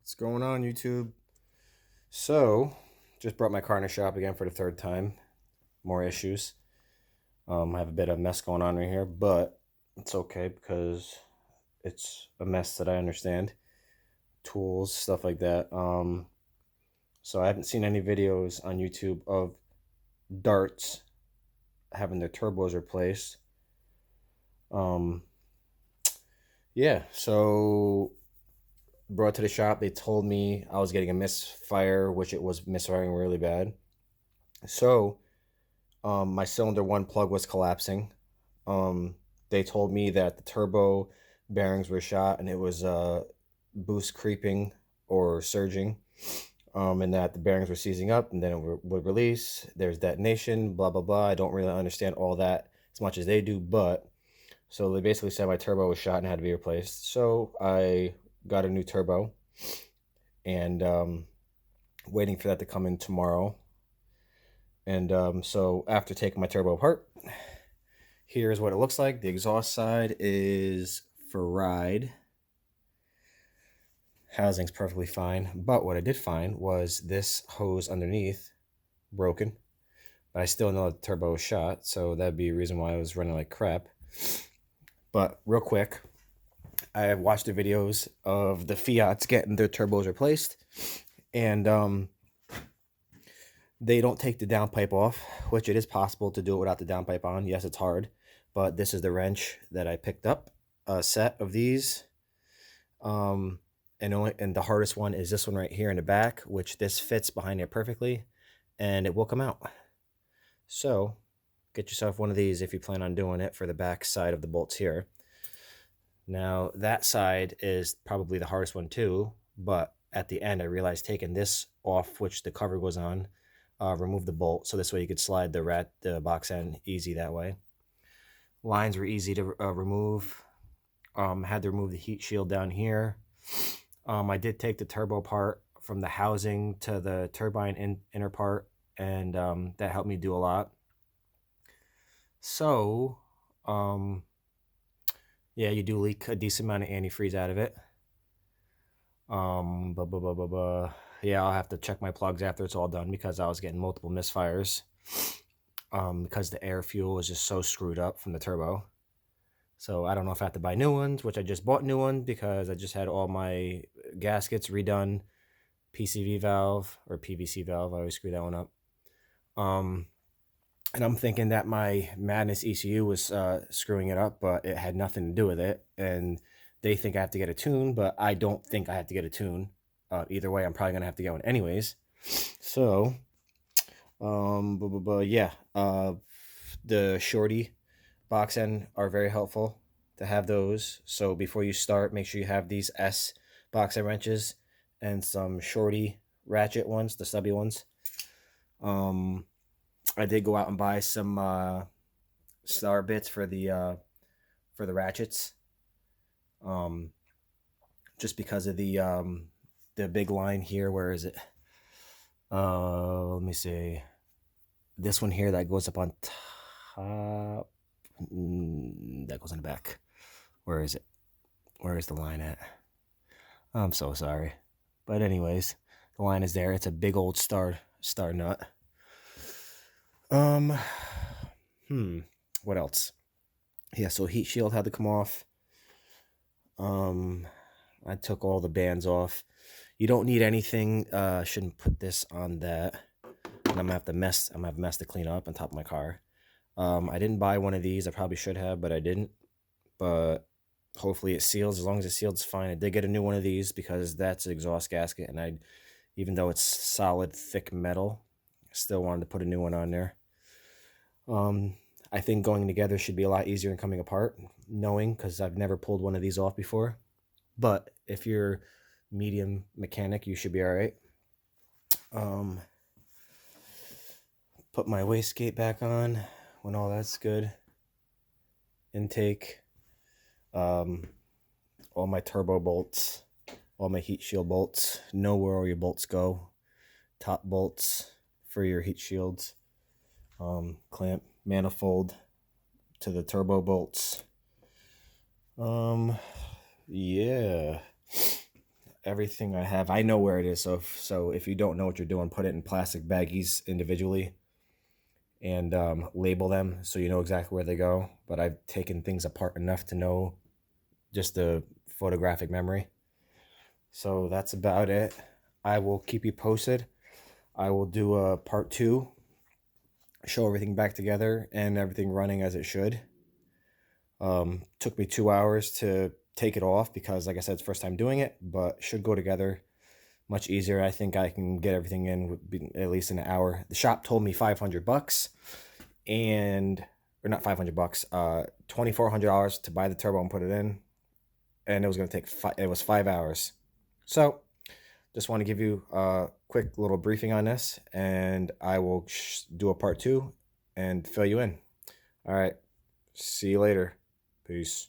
What's going on, YouTube? So, just brought my car in the shop again for the third time. More issues. I have a bit of mess going on right here, but it's okay because it's a mess that I understand. Tools, stuff like that. So I haven't seen any videos on YouTube of darts having their turbos replaced. Um, yeah, so brought to the shop. They told me I was getting a misfire, which it was misfiring really bad. So my cylinder one plug was collapsing. Um, they told me that the turbo bearings were shot and it was boost creeping or surging, and that the bearings were seizing up and then it would release. There's detonation, blah, blah, blah. I don't really understand all that as much as they do, but so they basically said my turbo was shot and had to be replaced. So I got a new turbo and waiting for that to come in tomorrow. And so after taking my turbo apart, here's what it looks like. The exhaust side is fried. Housing's perfectly fine. But what I did find was this hose underneath broken. But I still know the turbo was shot, so that'd be a reason why I was running like crap. But real quick, I watched the videos of the Fiats getting their turbos replaced. And they don't take the downpipe off, which it is possible to do it without the downpipe on. Yes, it's hard, but this is the wrench that I picked up, a set of these. And the hardest one is this one right here in the back, which this fits behind it perfectly, and it will come out. So get yourself one of these if you plan on doing it for the back side of the bolts here. Now that side is probably the hardest one too, but at the end I realized taking this off, which the cover goes on, remove the bolt, so this way you could slide the box end easy that way. Lines were easy to remove. Had to remove the heat shield down here. I did take the turbo part from the housing to the turbine inner part, and that helped me do a lot. So, yeah, you do leak a decent amount of antifreeze out of it. Yeah, I'll have to check my plugs after it's all done because I was getting multiple misfires. Because the air fuel was just so screwed up from the turbo. So I don't know if I have to buy new ones, which I just bought new ones because I just had all my gaskets redone. PCV valve or PVC valve, I always screw that one up. And I'm thinking that my Madness ECU was screwing it up, but it had nothing to do with it. And they think I have to get a tune, but I don't think I have to get a tune. Either way, I'm probably gonna have to get one anyways. So, yeah, the shorty box end are very helpful to have those. So before you start, make sure you have these S box end wrenches and some shorty ratchet ones, the stubby ones. I did go out and buy some star bits for the ratchets. Just because of the big line here. Where is it? Let me see. This one here that goes up on top. That goes in the back. Where is it? Where is the line at? I'm so sorry. But anyways, the line is there. It's a big old star nut. What else? Yeah, so heat shield had to come off. I took all the bands off. You don't need anything. Shouldn't put this on that. And I'm gonna have a mess to clean up on top of my car. I didn't buy one of these. I probably should have, but I didn't. But hopefully it seals. As long as it seals, it's fine. I did get a new one of these because that's an exhaust gasket, and even though it's solid, thick metal, I still wanted to put a new one on there. I think going together should be a lot easier than coming apart, knowing, because I've never pulled one of these off before. But if you're medium mechanic, you should be all right. Put my wastegate back on when all that's good. Intake. All my turbo bolts, all my heat shield bolts. Know where all your bolts go. Top bolts for your heat shields. Clamp manifold to the turbo bolts. Yeah. everything I have. I know where it is. So if you don't know what you're doing, put it in plastic baggies individually and label them so you know exactly where they go. But I've taken things apart enough to know just the photographic memory. So that's about it. I will keep you posted. I will do a part 2, show everything back together and everything running as it should. Took me 2 hours to take it off because, like I said, it's first time doing it, but should go together much easier. I think I can get everything in at least in an hour. The shop told me $500 and, or not $500, $2,400 to buy the turbo and put it in. And it was going to take, it was 5 hours. So just want to give you a quick little briefing on this, and I will do a part 2 and fill you in. All right. See you later. Peace.